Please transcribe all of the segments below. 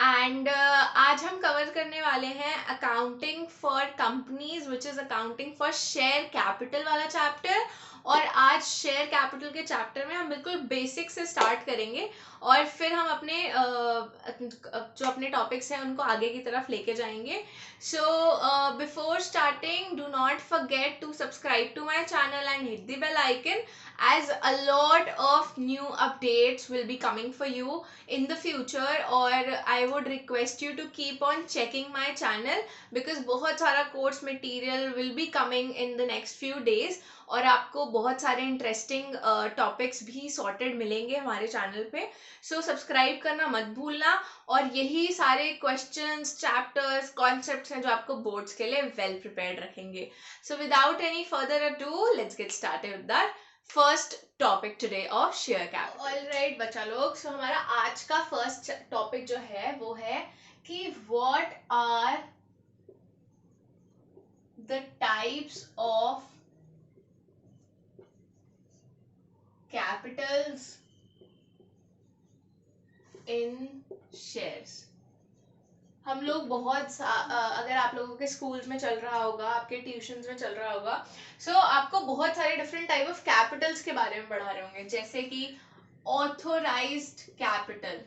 And आज हम cover करने वाले हैं accounting for companies which is accounting for share capital वाला चैप्टर। और आज शेयर कैपिटल के चैप्टर में हम बिल्कुल बेसिक से स्टार्ट करेंगे और फिर हम अपने जो अपने टॉपिक्स हैं उनको आगे की तरफ लेके जाएंगे। So before starting do not forget to subscribe to my channel and hit the bell icon as a lot of new updates will be coming for you in the future, और I would request you to keep on checking my channel because बहुत सारा course material will be coming in the next few days और आपको बहुत सारे interesting topics भी sorted मिलेंगे हमारे चैनल पे। सो सब्सक्राइब करना मत भूलना और यही सारे क्वेश्चंस, चैप्टर्स, कॉन्सेप्ट्स हैं जो आपको बोर्ड्स के लिए वेल प्रिपेयर्ड रखेंगे। So without any further ado let's get started with the first topic today of share capital. Alright बच्चा लोग, सो हमारा आज का फर्स्ट टॉपिक जो है वो है कि what are the types of capitals in shares. हम लोग अगर आप लोगों के स्कूल्स में चल रहा होगा, आपके ट्यूशंस में चल रहा होगा, सो आपको बहुत सारे डिफरेंट टाइप ऑफ कैपिटल्स के बारे में पढ़ा रहे होंगे, जैसे कि authorised capital,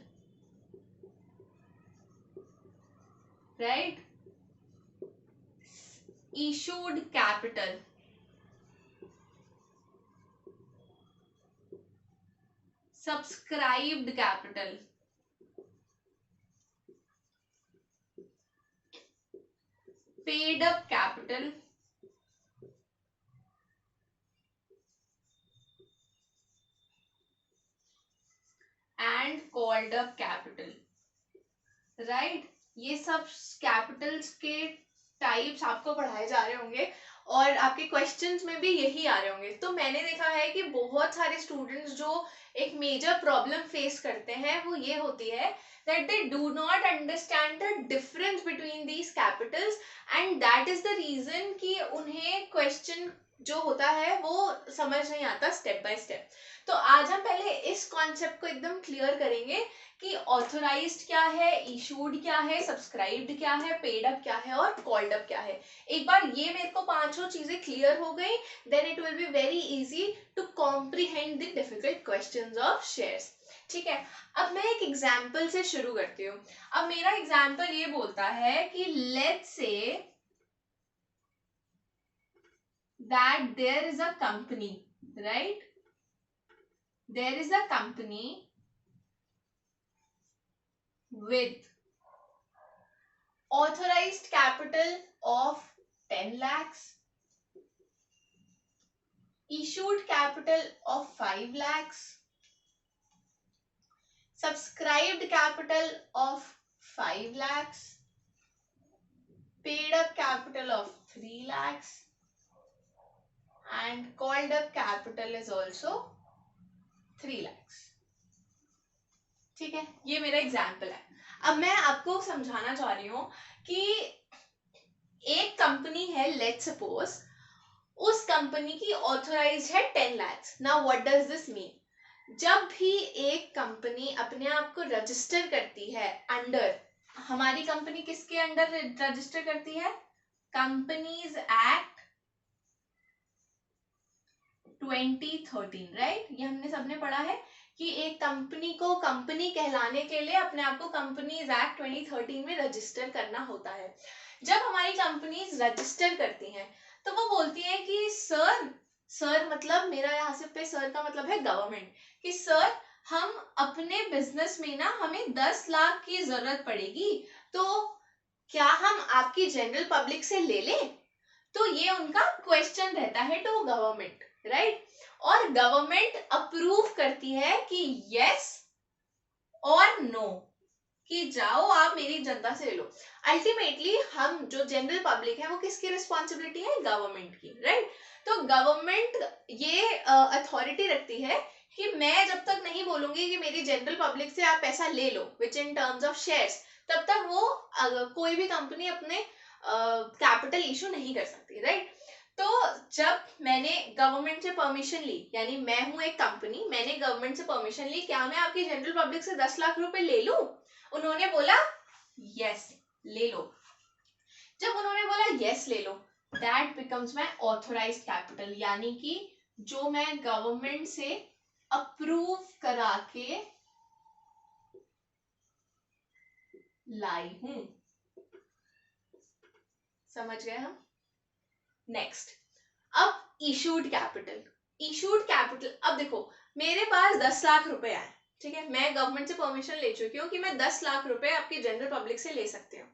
right, issued capital, subscribed capital, paid up capital, and called up capital, right? ये सब कैपिटल्स के टाइप्स आपको पढ़ाए जा रहे होंगे और आपके क्वेश्चंस में भी यही आ रहे होंगे। तो मैंने देखा है कि बहुत सारे स्टूडेंट्स जो एक मेजर प्रॉब्लम फेस करते हैं वो ये होती है that they do not understand the difference between these capitals, and that is the reason कि उन्हें क्वेश्चन जो होता है वो समझ नहीं आता स्टेप बाय स्टेप। तो आज हम पहले इस कॉन्सेप्ट को एकदम क्लियर करेंगे कि ऑथोराइज्ड क्या है, इशूड क्या है, सब्सक्राइब्ड क्या है, पेड अप क्या है और कॉल्ड अप क्या है। एक बार ये मेरे को पांचों चीजें क्लियर हो गई, then it will be very easy to comprehend the difficult questions of shares. ठीक है, अब मैं एक एग्जाम्पल से शुरू करती हूँ। अब मेरा एग्जाम्पल ये बोलता है कि let's say that there is a company, right, there is a company with authorized capital of 10 lakhs, issued capital of 5 lakhs, subscribed capital of 5 lakhs, paid up capital of 3 lakhs, and called up capital is also 3 lakhs. ठीक है, ये मेरा example है। अब मैं आपको समझाना चाह रही हूँ कि एक कंपनी है, लेट्स सपोज उस कंपनी की ऑथोराइज है 10 lakhs। Now what does this mean? जब भी एक कंपनी अपने आप को रजिस्टर करती है अंडर, हमारी कंपनी किसके अंडर रजिस्टर करती है? Companies act 2013, right? ये हमने सबने पढ़ा है कि एक कंपनी को कंपनी कहलाने के लिए अपने आप को कंपनीज एक्ट 2013 में रजिस्टर करना होता है। जब हमारी कंपनीज रजिस्टर करती हैं तो वो बोलती है कि सर मतलब मेरा यहाँ से पे सर का मतलब है गवर्नमेंट, कि सर हम अपने बिजनेस में ना हमें 10 लाख की जरूरत पड़ेगी, तो क्या हम आपकी जनरल पब्लिक से ले लें? तो ये उनका क्वेश्चन रहता है टू गवर्नमेंट, राइट? और गवर्नमेंट अप्रूव करती है कि यस और नो, कि जाओ आप मेरी जनता से ले लो। अल्टीमेटली हम जो जनरल पब्लिक है वो किसकी रिस्पॉन्सिबिलिटी है? गवर्नमेंट की, राइट? तो गवर्नमेंट ये अथॉरिटी रखती है कि मैं जब तक नहीं बोलूंगी कि मेरी जनरल पब्लिक से आप पैसा ले लो विच इन टर्म्स ऑफ शेयर्स, तब तक वो कोई भी कंपनी अपने कैपिटल इशू नहीं कर सकती, राइट? तो जब मैंने गवर्नमेंट से परमिशन ली, यानी मैं हूं एक कंपनी, मैंने गवर्नमेंट से परमिशन ली, क्या मैं आपकी जनरल पब्लिक से 10 लाख रुपए ले लूं? उन्होंने बोला यस ले लो। जब उन्होंने बोला यस ले लो, that becomes my authorised capital, यानी कि जो मैं गवर्नमेंट से अप्रूव करा के लाई हूं। समझ गए हम? नेक्स्ट, अब इशूड कैपिटल। इशूड कैपिटल, अब देखो मेरे पास 10 लाख रुपए आए, ठीक है, मैं गवर्नमेंट से परमिशन ले चुकी हूँ कि मैं 10 लाख रुपए आपकी जनरल पब्लिक से ले सकती हूँ,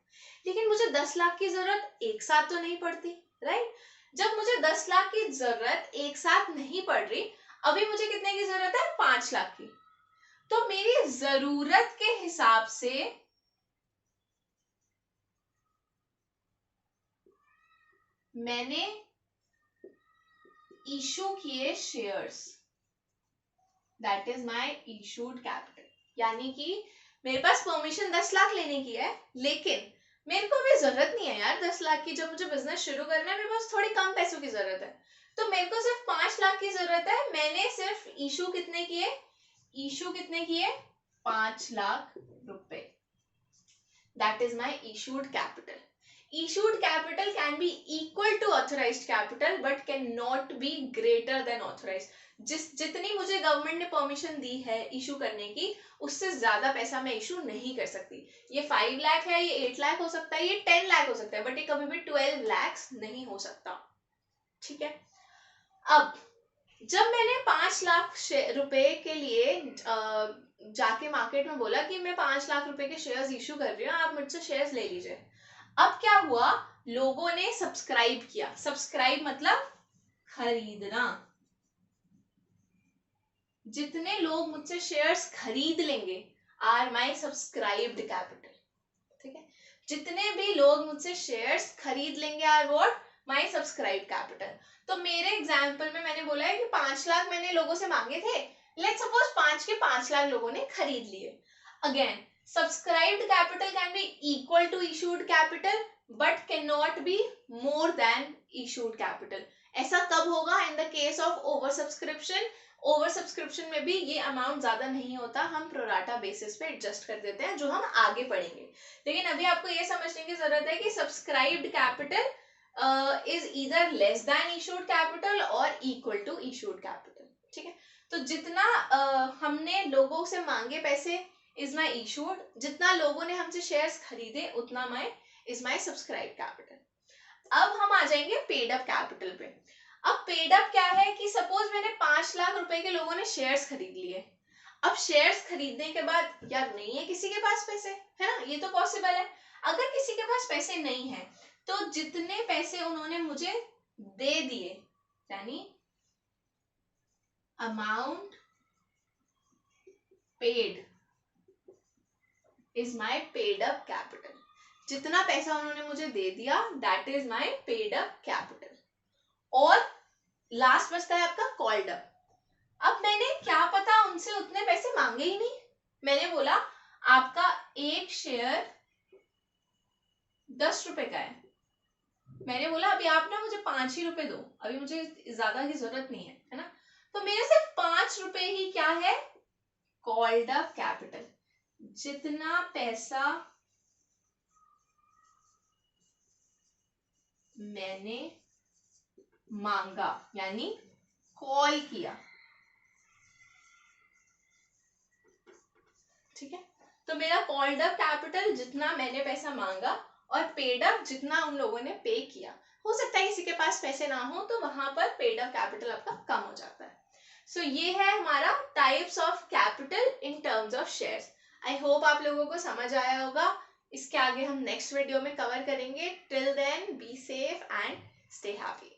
लेकिन मुझे 10 लाख की जरूरत एक साथ तो नहीं पड़ती, राइट? जब मुझे 10 लाख की जरूरत एक साथ नहीं पड़ रही, अभी मुझे कितने की जरूरत है? 5 लाख की। तो मेरी जरूरत के हिसाब से मैंने इशू किए shares, that is my issued capital. यानी कि मेरे पास परमिशन 10 लाख लेने की है, लेकिन मेरे को अभी जरूरत नहीं है यार 10 लाख की। जब मुझे बिजनेस शुरू करना है, मेरे पास थोड़ी कम पैसों की जरूरत है, तो मेरे को सिर्फ 5 लाख की जरूरत है। मैंने सिर्फ इशू कितने किए? इशू कितने किए? 5 लाख रुपए। That is my issued capital. Issued capital can be equal to authorized capital but cannot be greater than authorized. जितनी मुझे गवर्नमेंट ने परमिशन दी है इशू करने की, उससे ज्यादा पैसा मैं इशू नहीं कर सकती। ये 5 लाख है, ये 8 लाख हो सकता है, ये 10 लाख हो सकता है, बट ये कभी भी 12 लाख नहीं हो सकता, ठीक है? अब जब मैंने 5 लाख रुपए के लिए जाके मार्केट में बोला कि मैं 5 लाख रुपए के शेयर्स इशू कर रही हूँ, आप मुझसे शेयर्स ले लीजिए। अब क्या हुआ? लोगों ने सब्सक्राइब किया। सब्सक्राइब मतलब खरीदना। जितने लोग मुझसे शेयर्स खरीद लेंगे आर माई सब्सक्राइब्ड कैपिटल, ठीक है? जितने भी लोग मुझसे शेयर्स खरीद लेंगे or what? My subscribe capital. तो मेरे एग्जाम्पल में मैंने बोला है कि 5 लाख मैंने लोगों से मांगे थे, लेट्स सपोज 5 के 5 लाख लोगों ने खरीद लिए। Again, subscribed capital can be equal to issued capital but can not be more than issued capital. ऐसा कब होगा? In the case of over subscription. Over subscription में भी ये अमाउंट ज्यादा नहीं होता, हम प्रोराटा बेसिस पे एडजस्ट कर देते हैं, जो हम आगे पढ़ेंगे। लेकिन अभी आपको ये समझने की जरूरत है कि subscribed capital is either less than issued capital और इक्वल टू इशूड कैपिटल, ठीक है? तो जितना हमने लोगों से मांगे पैसे इज माई इशूड, जितना लोगों ने हमसे शेयर्स खरीदे उतना माई इज माई सब्सक्राइब कैपिटल। अब हम आ जाएंगे पेड अप कैपिटल पे। अब पेड अप क्या है कि सपोज मैंने 5 लाख रुपए के लोगों ने शेयर्स खरीद लिए। अब शेयर्स खरीदने के बाद यार नहीं है किसी के पास पैसे, है ना? ये तो पॉसिबल है। अगर किसी के पास पैसे नहीं है, तो जितने पैसे उन्होंने मुझे दे दिए, यानी amount paid is my paid up capital. जितना पैसा उन्होंने मुझे दे दिया that is my paid up capital. और लास्ट बचता है आपका कॉल्ड अप। अब मैंने क्या पता उनसे उतने पैसे मांगे ही नहीं, मैंने बोला आपका एक शेयर 10 रुपए का है, मैंने बोला अभी आप ना मुझे 5 ही रुपए दो, अभी मुझे ज्यादा की जरूरत नहीं है ना? तो मेरे सिर्फ 5 रुपए ही क्या है? Called up capital. जितना पैसा मैंने मांगा यानी कॉल किया, ठीक है? तो मेरा कॉल्ड अप कैपिटल जितना मैंने पैसा मांगा और पेड अप जितना उन लोगों ने पे किया। हो सकता है किसी के पास पैसे ना हो तो वहां पर पेड अप कैपिटल आपका कम हो जाता है। सो ये है हमारा types of capital in terms of shares. I hope आप लोगों को समझ आया होगा। इसके आगे हम नेक्स्ट वीडियो में कवर करेंगे। Till then be safe and stay happy.